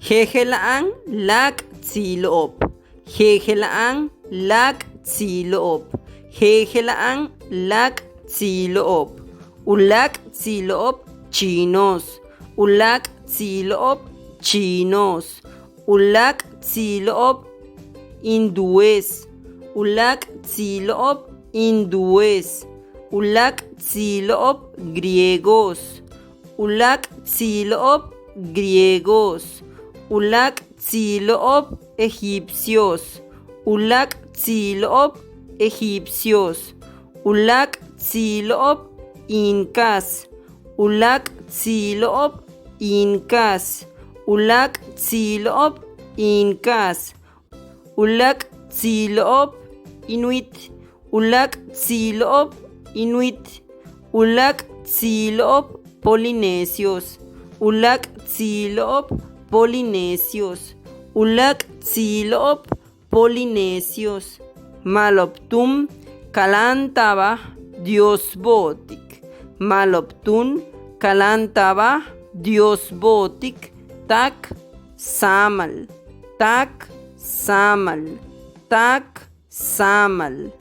Jejelaan lak tsiloop. Jejelaan lak tsiloop. Jejelaan lak tsiloop. Ulak tsiloop chinos. Ulak tsiloop chinos. Ulak tsiloop hindúes. Ulak tsiloop hindúes. Ulak tsiloop griegos. Ulak tsiloop griegos. Ulak tsiloop egipcios. Ulak tsiloop egipcios. Ulak tsiloop incas. Ulak tsiloop incas. Ulak tsiloop incas. Ulak tsiloop inuit. Ulak tsiloop inuit. Ulak tsiloop polinesios. Ulak tsiloop polinesios. Ulak tsiloop polinesios. Maloptun kalantaba Dios botik. Maloptun kalantaba Dios botik. Tak samal. Tak samal. Tak samal.